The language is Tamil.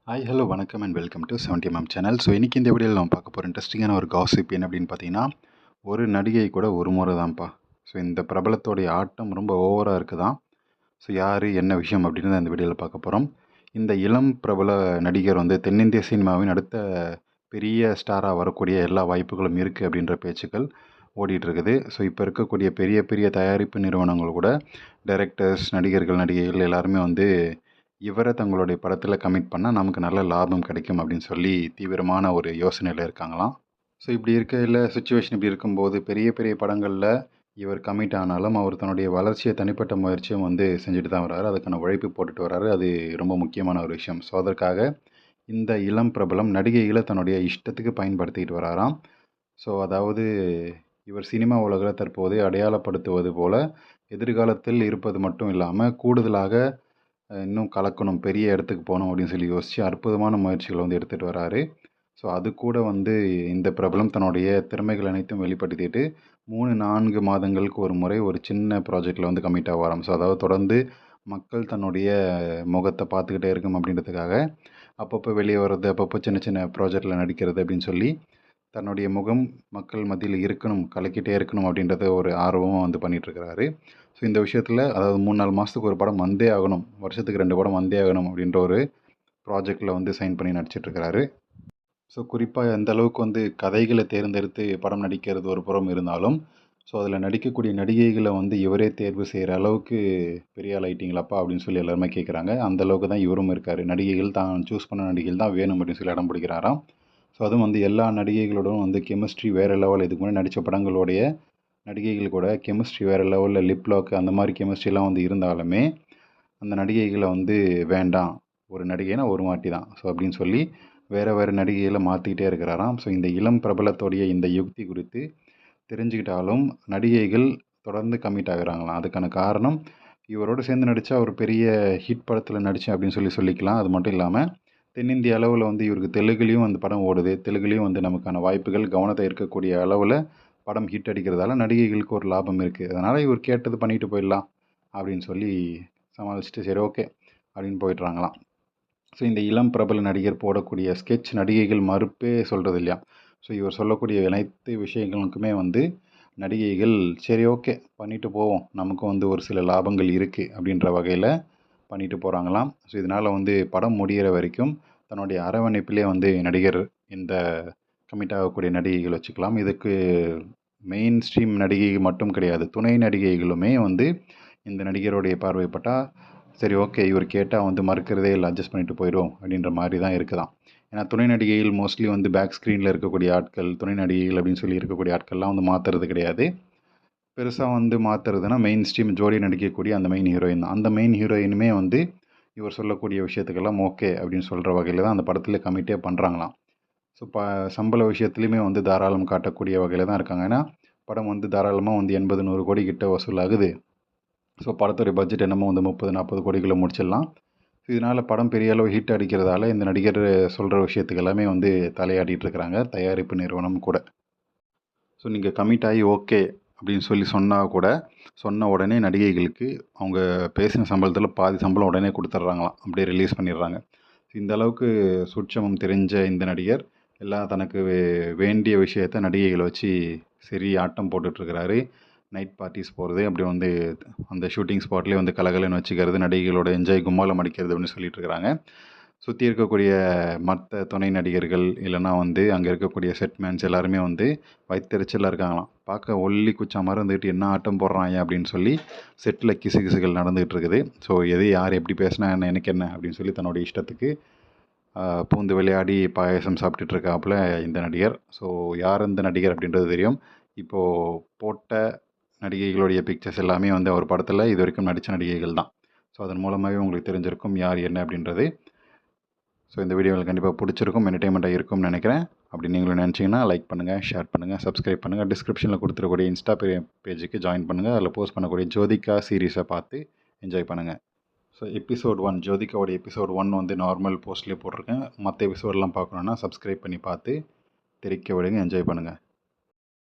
ஹாய் ஹலோ வணக்கம் and welcome to 70mm channel. So இன்றைக்கி இந்த வீடியோவில் நம்ம பார்க்க போகிற இன்ட்ரெஸ்டிங்கான ஒரு காசிப் என்ன அப்படின்னு பார்த்தீங்கன்னா, ஒரு நடிகை கூட ஒரு முறை தான்ப்பா. ஸோ இந்த பிரபலத்தோடைய ஆட்டம் ரொம்ப ஓவராக இருக்குதான். ஸோ யார் என்ன விஷயம் அப்படின்னு இந்த வீடியோவில் பார்க்க போகிறோம். இந்த இளம் பிரபல நடிகர் தென்னிந்திய சினிமாவின் அடுத்த பெரிய ஸ்டாராக வரக்கூடிய எல்லா வாய்ப்புகளும் இருக்குது அப்படின்ற பேச்சுக்கள் ஓடிட்டுருக்குது. ஸோ இப்போ இருக்கக்கூடிய பெரிய பெரிய தயாரிப்பு நிறுவனங்கள் கூட டைரக்டர்ஸ், நடிகர்கள், நடிகைகள் எல்லாருமே இவரை தங்களுடைய படத்தில் கமிட் பண்ணால் நமக்கு நல்ல லாபம் கிடைக்கும் அப்படின்னு சொல்லி தீவிரமான ஒரு யோசனையில் இருக்காங்களாம். ஸோ இப்படி இருக்கையில் சுச்சுவேஷன் இப்படி இருக்கும்போது பெரிய பெரிய படங்களில் இவர் கமிட் ஆனாலும் அவர் தன்னுடைய வளர்ச்சியை தனிப்பட்ட முயற்சியும் செஞ்சுட்டு தான் வர்றாரு. அதுக்கான உழைப்பு போட்டுட்டு வர்றாரு. அது ரொம்ப முக்கியமான ஒரு விஷயம். ஸோ அதற்காக இந்த இளம் பிரபலம் நடிகைகளை தன்னுடைய இஷ்டத்துக்கு பயன்படுத்திக்கிட்டு வராராம். ஸோ அதாவது இவர் சினிமா உலகில் தற்போது அடையாளப்படுத்துவது போல் எதிர்காலத்தில் இருப்பது மட்டும் இல்லாமல் கூடுதலாக இன்னும் கலக்கணும், பெரிய இடத்துக்கு போகணும் அப்படின்னு சொல்லி யோசித்து அற்புதமான முயற்சிகளை எடுத்துகிட்டு வராரு. ஸோ அது கூட இந்த பிரபலம் தன்னுடைய திறமைகள் அனைத்தும் வெளிப்படுத்திட்டு 3-4 மாதங்களுக்கு ஒரு முறை ஒரு சின்ன ப்ராஜெக்டில் கமிட் ஆவாராம். ஸோ அதாவது தொடர்ந்து மக்கள் தன்னுடைய முகத்தை பார்த்துக்கிட்டே இருக்கும் அப்படின்றதுக்காக அப்பப்போ வெளியே வர்றது, அப்பப்போ சின்ன சின்ன ப்ராஜெக்டில் நடிக்கிறது அப்படின்னு சொல்லி தன்னுடைய முகம் மக்கள் மத்தியில் இருக்கணும், கலக்கிட்டே இருக்கணும் அப்படின்றத ஒரு ஆர்வமாக பண்ணிகிட்ருக்கிறாரு. ஸோ இந்த விஷயத்தில் அதாவது 3-4 மாதத்துக்கு ஒரு படம் வந்தே ஆகணும், வருஷத்துக்கு 2 படம் வந்தே ஆகணும் அப்படின்ற ஒரு ப்ராஜெக்டில் சைன் பண்ணி நடிச்சிட்ருக்கிறாரு. ஸோ குறிப்பாக எந்த அளவுக்கு கதைகளை தேர்ந்தெடுத்து படம் நடிக்கிறது ஒரு புறம் இருந்தாலும், ஸோ அதில் நடிக்கக்கூடிய நடிகைகளை இவரே தேர்வு செய்கிற அளவுக்கு பெரிய ஆள் ஆயிட்டீங்களாப்பா அப்படின்னு சொல்லி எல்லாருமே கேட்குறாங்க. அந்தளவுக்கு தான் இவரும் இருக்கார். நடிகைகள் தான் சூஸ் பண்ண நடிகைகள் தான் வேணும் அப்படின்னு சொல்லி இடம் பிடிக்கிறாராம். ஸோ அதுவும் எல்லா நடிகைகளோடும் கெமிஸ்ட்ரி வேறு லெவல். இதுக்கு முன்னாடி நடித்த படங்களுடைய நடிகைகள் கூட கெமிஸ்ட்ரி வேறு லெவலில் லிப் லாக் அந்த மாதிரி கெமிஸ்ட்ரிலாம் இருந்தாலுமே அந்த நடிகைகளை வேண்டாம், ஒரு நடிகைனா ஒரு வாட்டி தான் ஸோ அப்படின்னு சொல்லி வேறு வேறு நடிகைகளை மாற்றிக்கிட்டே இருக்கிறாராம். ஸோ இந்த இளம் பிரபலத்தோடைய இந்த யுக்தி குறித்து தெரிஞ்சுக்கிட்டாலும் நடிகைகள் தொடர்ந்து கமிட் ஆகுறாங்களாம். அதுக்கான காரணம் இவரோடு சேர்ந்து நடித்தா ஒரு பெரிய ஹிட் படத்தில் நடித்தேன் அப்படின்னு சொல்லிக்கலாம். அது மட்டும் இல்லாமல் தென்னிந்திய அளவில் இவருக்கு தெலுங்குலேயும் அந்த படம் ஓடுது. தெலுங்குலேயும் நமக்கான வாய்ப்புகள் கவனத்தை ஈர்க்கக்கூடிய அளவில் படம் ஹிட் அடிக்கிறதால நடிகைகளுக்கு ஒரு லாபம் இருக்குது. அதனால் இவர் கேட்டது பண்ணிட்டு போயிடலாம் அப்படின்னு சொல்லி சமாளிச்சுட்டு சரி ஓகே அப்படின்னு போயிடுறாங்களாம். ஸோ இந்த இளம் பிரபல நடிகர் போடக்கூடிய ஸ்கெட்ச் நடிகைகள் மறுப்பே சொல்கிறது இல்லையா. ஸோ இவர் சொல்லக்கூடிய அனைத்து விஷயங்களுக்குமே நடிகைகள் சரி ஓகே பண்ணிட்டு போவோம், நமக்கும் ஒரு சில லாபங்கள் இருக்குது அப்படின்ற வகையில் பண்ணிட்டு போகிறாங்களாம். ஸோ இதனால் படம் முடிகிற வரைக்கும் தன்னுடைய அரவணைப்பிலே நடிகர் இந்த கமிட் ஆகக்கூடிய நடிகைகள் வச்சுக்கலாம். இதுக்கு மெயின் ஸ்ட்ரீம் நடிகை மட்டும் கிடையாது, துணை நடிகைகளுமே இந்த நடிகருடைய பார்வைப்பட்டால் சரி ஓகே இவர் கேட்டால் மறுக்கிறதே இல்லை, அட்ஜஸ்ட் பண்ணிட்டு போயிடும் அப்படின்ற மாதிரி தான் இருக்குதாம். ஏன்னா துணை நடிகைகள் மோஸ்ட்லி பேக் ஸ்க்ரீனில் இருக்கக்கூடிய ஆட்கள், துணை நடிகைகள் அப்படின்னு சொல்லி இருக்கக்கூடிய ஆட்கள்லாம் மாற்றுறது கிடையாது. பெருசாக மாற்றுறதுன்னா மெயின் ஸ்ட்ரீம் ஜோடி நடிக்கக்கூடிய அந்த மெயின் ஹீரோயின் தான். அந்த மெயின் ஹீரோயினுமே இவர் சொல்லக்கூடிய விஷயத்துக்கெல்லாம் ஓகே அப்படின்னு சொல்கிற வகையில் தான் அந்த படத்தில் கமிட்டே பண்ணுறாங்களாம். ஸோ சம்பள விஷயத்துலையுமே தாராளம் காட்டக்கூடிய வகையில் தான் இருக்காங்க. ஏன்னா படம் தாராளமாக 80-100 கோடி கிட்ட வசூலாகுது. ஸோ படத்துடைய பட்ஜெட் என்னமோ 30-40 கோடிக்குள்ளே முடிச்சிடலாம். இதனால் படம் பெரிய அளவு ஹிட் அடிக்கிறதால இந்த நடிகர் சொல்கிற விஷயத்துக்கு எல்லாமே தலையாடிட்டு இருக்கிறாங்க தயாரிப்பு நிறுவனம் கூட. ஸோ நீங்கள் கமிட் ஆகி ஓகே அப்படின்னு சொன்னால் கூட சொன்ன உடனே நடிகைகளுக்கு அவங்க பேசின சம்பளத்தில் பாதி சம்பளம் உடனே கொடுத்துட்றாங்களாம், அப்படியே ரிலீஸ் பண்ணிடுறாங்க. இந்த அளவுக்கு சூட்சமம் தெரிஞ்ச இந்த நடிகர் எல்லாம் தனக்கு வேண்டிய விஷயத்த நடிகைகளை வச்சு சரி ஆட்டம் போட்டுட்ருக்கிறாரு. நைட் பார்ட்டிஸ் போகிறது, அப்படி அந்த ஷூட்டிங் ஸ்பாட்லேயே கலகலன்னு வச்சுக்கிறது, நடிகைகளோட என்ஜாய் கும்மாலம் அடிக்கிறது அப்படின்னு சொல்லிட்டு இருக்கிறாங்க. சுற்றி இருக்கக்கூடிய மற்ற துணை நடிகர்கள் இல்லைன்னா அங்கே இருக்கக்கூடிய செட்மேன்ஸ் எல்லாருமே வயிற்றெரிச்சலாக இருக்காங்களாம். பார்க்க ஒல்லி குச்சா மாதிரி இருந்துக்கிட்டு என்ன ஆட்டம் போடுறாங்க அப்படின்னு சொல்லி செட்டில் கிசுகிசுகள் நடந்துகிட்டு இருக்குது. ஸோ எது யார் எப்படி பேசினா என்ன, எனக்கு என்ன அப்படின்னு சொல்லி தன்னுடைய இஷ்டத்துக்கு பூந்து விளையாடி பாயசம் சாப்பிட்டுட்ருக்காப்புல இந்த நடிகர். ஸோ யார் இந்த நடிகர் அப்படின்றது தெரியும். இப்போது போட்ட நடிகைகளுடைய பிக்சர்ஸ் எல்லாமே அவர் படத்தில் இது வரைக்கும் நடித்த நடிகைகள் தான். ஸோ அதன் மூலமாகவே உங்களுக்கு தெரிஞ்சிருக்கும் யார் என்ன அப்படின்றது. ஸோ இந்த வீடியோ உங்களுக்கு கண்டிப்பாக பிடிச்சிருக்கும், என்டர்டெயின்மெண்ட்டாக இருக்கும்னு நினைக்கிறேன். அப்படி நீங்களும் நினச்சிங்கன்னா லைக் பண்ணுங்கள், ஷேர் பண்ணுங்கள், சப்ஸ்கிரைப் பண்ணுங்கள். டிஸ்கிரிப்ஷனில் கொடுத்துருக்கூடிய இன்ஸ்டா பேஜுக்கு ஜாயின் பண்ணுங்கள். அதில் போஸ்ட் பண்ணக்கூடிய ஜோதிகா சீரீஸை பார்த்து என்ஜாய் பண்ணுங்கள். ஸோ எபிசோட் 1 ஜோதிகாவோட எபிசோட் 1 நார்மல் போஸ்ட்லேயே போட்டிருக்கேன். மற்ற எபிசோடெலாம் பார்க்கணுன்னா சப்ஸ்கிரைப் பண்ணி பார்த்து தெரிக்க விடுங்க, என்ஜாய் பண்ணுங்கள்.